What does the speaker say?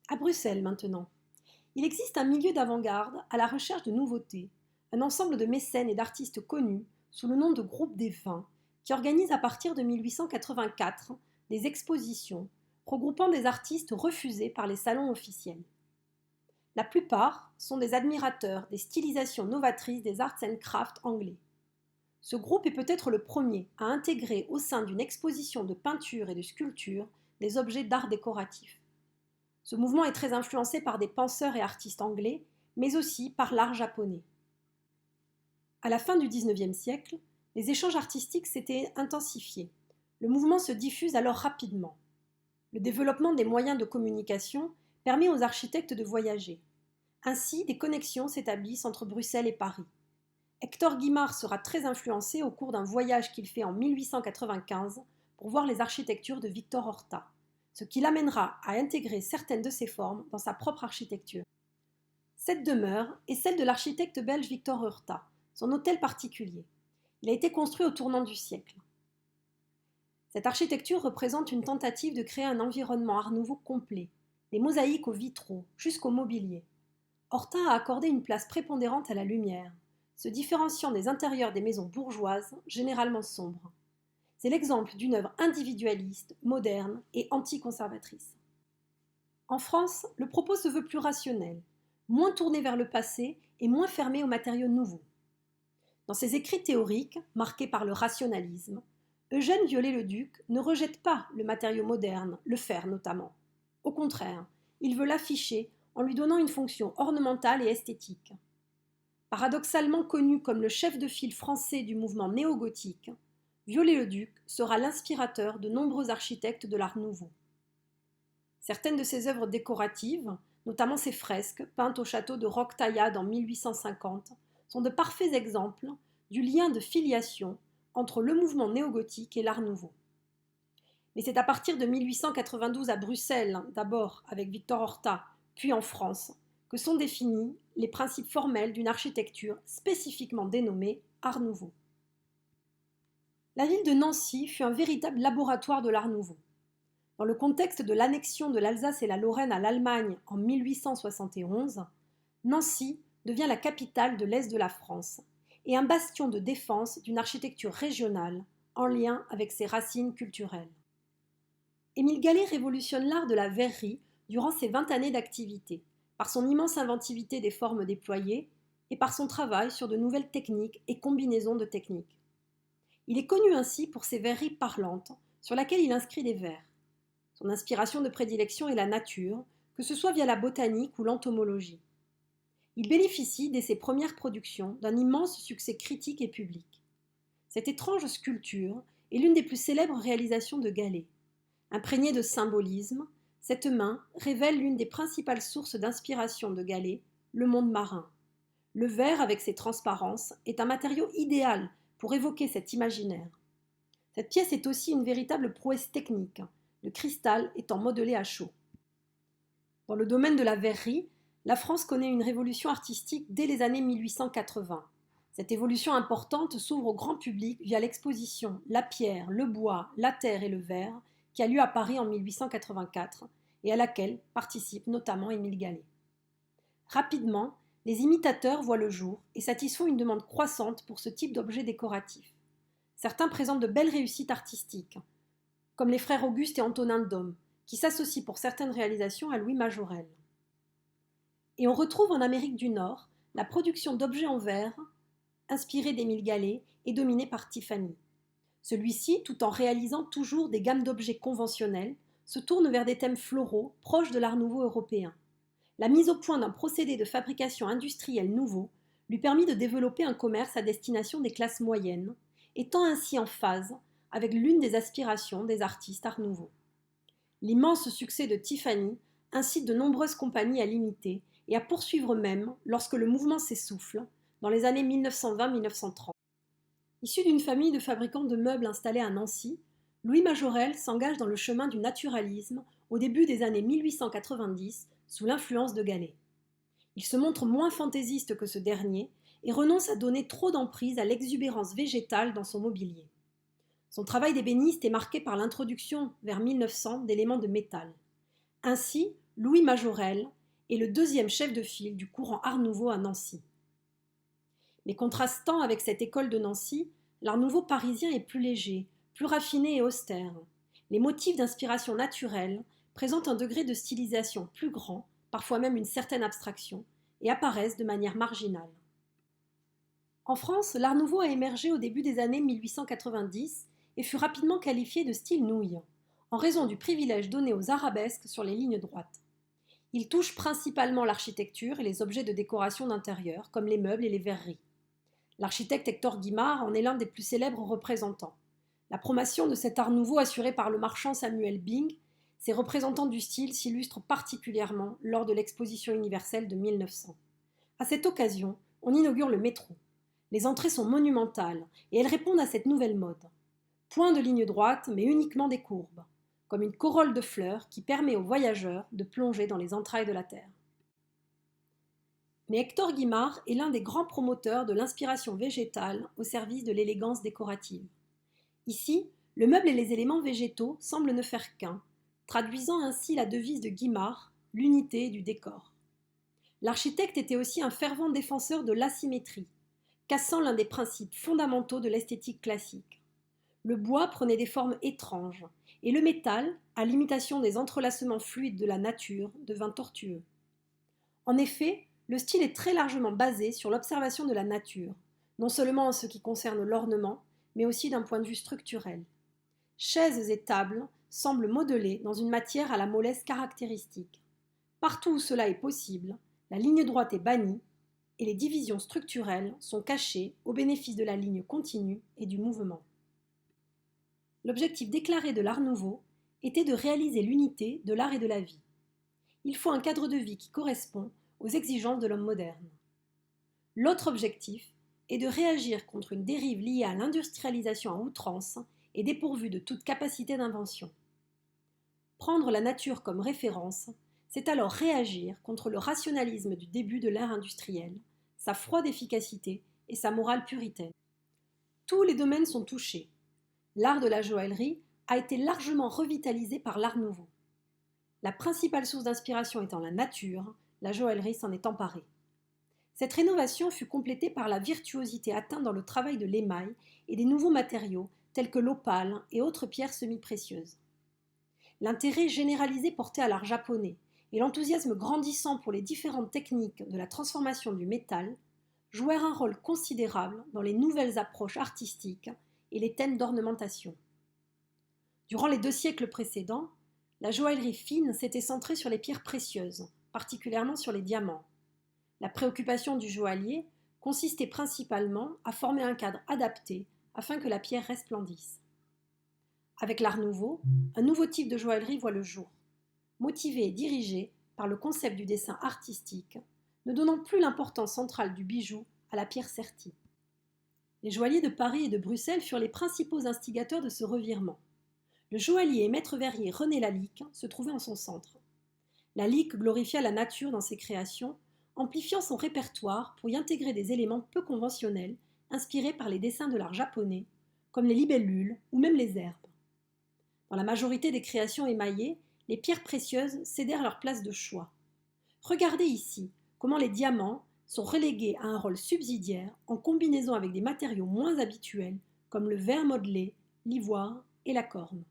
À Bruxelles maintenant. Il existe un milieu d'avant-garde à la recherche de nouveautés, un ensemble de mécènes et d'artistes connus sous le nom de Groupe des Vins, qui organise à partir de 1884 des expositions regroupant des artistes refusés par les salons officiels. La plupart sont des admirateurs des stylisations novatrices des arts and crafts anglais. Ce groupe est peut-être le premier à intégrer au sein d'une exposition de peinture et de sculpture des objets d'art décoratif. Ce mouvement est très influencé par des penseurs et artistes anglais, mais aussi par l'art japonais. À la fin du XIXe siècle, les échanges artistiques s'étaient intensifiés. Le mouvement se diffuse alors rapidement. Le développement des moyens de communication permet aux architectes de voyager. Ainsi, des connexions s'établissent entre Bruxelles et Paris. Hector Guimard sera très influencé au cours d'un voyage qu'il fait en 1895 pour voir les architectures de Victor Horta, ce qui l'amènera à intégrer certaines de ses formes dans sa propre architecture. Cette demeure est celle de l'architecte belge Victor Horta, son hôtel particulier. Il a été construit au tournant du siècle. Cette architecture représente une tentative de créer un environnement art nouveau complet, des mosaïques aux vitraux jusqu'au mobilier. Horta a accordé une place prépondérante à la lumière, se différenciant des intérieurs des maisons bourgeoises, généralement sombres. C'est l'exemple d'une œuvre individualiste, moderne et anticonservatrice. En France, le propos se veut plus rationnel, moins tourné vers le passé et moins fermé aux matériaux nouveaux. Dans ses écrits théoriques, marqués par le rationalisme, Eugène Viollet-le-Duc ne rejette pas le matériau moderne, le fer notamment. Au contraire, il veut l'afficher en lui donnant une fonction ornementale et esthétique. Paradoxalement connu comme le chef de file français du mouvement néo-gothique, Viollet-le-Duc sera l'inspirateur de nombreux architectes de l'Art nouveau. Certaines de ses œuvres décoratives, notamment ses fresques peintes au château de Roque-Taillade en 1850, sont de parfaits exemples du lien de filiation entre le mouvement néo-gothique et l'Art nouveau. Mais c'est à partir de 1892 à Bruxelles, d'abord avec Victor Horta, puis en France, que sont définis les principes formels d'une architecture spécifiquement dénommée Art nouveau. La ville de Nancy fut un véritable laboratoire de l'Art nouveau. Dans le contexte de l'annexion de l'Alsace et la Lorraine à l'Allemagne en 1871, Nancy devient la capitale de l'Est de la France et un bastion de défense d'une architecture régionale en lien avec ses racines culturelles. Émile Gallé révolutionne l'art de la verrerie durant ses 20 années d'activité, par son immense inventivité des formes déployées et par son travail sur de nouvelles techniques et combinaisons de techniques. Il est connu ainsi pour ses verreries parlantes, sur lesquelles il inscrit des vers. Son inspiration de prédilection est la nature, que ce soit via la botanique ou l'entomologie. Il bénéficie, dès ses premières productions, d'un immense succès critique et public. Cette étrange sculpture est l'une des plus célèbres réalisations de Gallé. Imprégnée de symbolisme, cette main révèle l'une des principales sources d'inspiration de Gallé, le monde marin. Le verre, avec ses transparences, est un matériau idéal pour évoquer cet imaginaire. Cette pièce est aussi une véritable prouesse technique, le cristal étant modelé à chaud. Dans le domaine de la verrerie, la France connaît une révolution artistique dès les années 1880. Cette évolution importante s'ouvre au grand public via l'exposition La pierre, le bois, la terre et le verre qui a lieu à Paris en 1884 et à laquelle participe notamment Émile Gallé. Rapidement, les imitateurs voient le jour et satisfont une demande croissante pour ce type d'objets décoratifs. Certains présentent de belles réussites artistiques, comme les frères Auguste et Antonin Dôme, qui s'associent pour certaines réalisations à Louis Majorel. Et on retrouve en Amérique du Nord la production d'objets en verre, inspirés d'Émile Gallé et dominés par Tiffany. Celui-ci, tout en réalisant toujours des gammes d'objets conventionnels, se tourne vers des thèmes floraux proches de l'Art nouveau européen. La mise au point d'un procédé de fabrication industrielle nouveau lui permit de développer un commerce à destination des classes moyennes, étant ainsi en phase avec l'une des aspirations des artistes Art nouveau. L'immense succès de Tiffany incite de nombreuses compagnies à l'imiter et à poursuivre même lorsque le mouvement s'essouffle, dans les années 1920-1930. Issu d'une famille de fabricants de meubles installés à Nancy, Louis Majorel s'engage dans le chemin du naturalisme au début des années 1890 sous l'influence de Gallé. Il se montre moins fantaisiste que ce dernier et renonce à donner trop d'emprise à l'exubérance végétale dans son mobilier. Son travail d'ébéniste est marqué par l'introduction, vers 1900, d'éléments de métal. Ainsi, Louis Majorelle est le deuxième chef de file du courant Art Nouveau à Nancy. Mais contrastant avec cette école de Nancy, l'Art Nouveau parisien est plus léger, plus raffiné et austère. Les motifs d'inspiration naturelle présentent un degré de stylisation plus grand, parfois même une certaine abstraction, et apparaissent de manière marginale. En France, l'Art Nouveau a émergé au début des années 1890 et fut rapidement qualifié de style nouille, en raison du privilège donné aux arabesques sur les lignes droites. Il touche principalement l'architecture et les objets de décoration d'intérieur, comme les meubles et les verreries. L'architecte Hector Guimard en est l'un des plus célèbres représentants. La promotion de cet art nouveau assuré par le marchand Samuel Bing, ses représentants du style s'illustrent particulièrement lors de l'exposition universelle de 1900. À cette occasion, on inaugure le métro. Les entrées sont monumentales et elles répondent à cette nouvelle mode. Point de ligne droite, mais uniquement des courbes, comme une corolle de fleurs qui permet aux voyageurs de plonger dans les entrailles de la Terre. Mais Hector Guimard est l'un des grands promoteurs de l'inspiration végétale au service de l'élégance décorative. Ici, le meuble et les éléments végétaux semblent ne faire qu'un, traduisant ainsi la devise de Guimard, l'unité du décor. L'architecte était aussi un fervent défenseur de l'asymétrie, cassant l'un des principes fondamentaux de l'esthétique classique. Le bois prenait des formes étranges, et le métal, à l'imitation des entrelacements fluides de la nature, devint tortueux. En effet, le style est très largement basé sur l'observation de la nature, non seulement en ce qui concerne l'ornement, mais aussi d'un point de vue structurel. Chaises et tables semblent modelées dans une matière à la mollesse caractéristique. Partout où cela est possible, la ligne droite est bannie et les divisions structurelles sont cachées au bénéfice de la ligne continue et du mouvement. L'objectif déclaré de l'Art Nouveau était de réaliser l'unité de l'art et de la vie. Il faut un cadre de vie qui correspond aux exigences de l'homme moderne. L'autre objectif est de réagir contre une dérive liée à l'industrialisation à outrance et dépourvue de toute capacité d'invention. Prendre la nature comme référence, c'est alors réagir contre le rationalisme du début de l'ère industrielle, sa froide efficacité et sa morale puritaine. Tous les domaines sont touchés. L'art de la joaillerie a été largement revitalisé par l'Art Nouveau. La principale source d'inspiration étant la nature, la joaillerie s'en est emparée. Cette rénovation fut complétée par la virtuosité atteinte dans le travail de l'émail et des nouveaux matériaux tels que l'opale et autres pierres semi-précieuses. L'intérêt généralisé porté à l'art japonais et l'enthousiasme grandissant pour les différentes techniques de la transformation du métal jouèrent un rôle considérable dans les nouvelles approches artistiques et les thèmes d'ornementation. Durant les 2 siècles précédents, la joaillerie fine s'était centrée sur les pierres précieuses, particulièrement sur les diamants. La préoccupation du joaillier consistait principalement à former un cadre adapté afin que la pierre resplendisse. Avec l'Art Nouveau, un nouveau type de joaillerie voit le jour, motivé et dirigé par le concept du dessin artistique, ne donnant plus l'importance centrale du bijou à la pierre sertie. Les joailliers de Paris et de Bruxelles furent les principaux instigateurs de ce revirement. Le joaillier et maître verrier René Lalique se trouvait en son centre. Lalique glorifia la nature dans ses créations, amplifiant son répertoire pour y intégrer des éléments peu conventionnels, inspirés par les dessins de l'art japonais, comme les libellules ou même les herbes. Dans la majorité des créations émaillées, les pierres précieuses cédèrent leur place de choix. Regardez ici comment les diamants sont relégués à un rôle subsidiaire en combinaison avec des matériaux moins habituels comme le verre modelé, l'ivoire et la corne.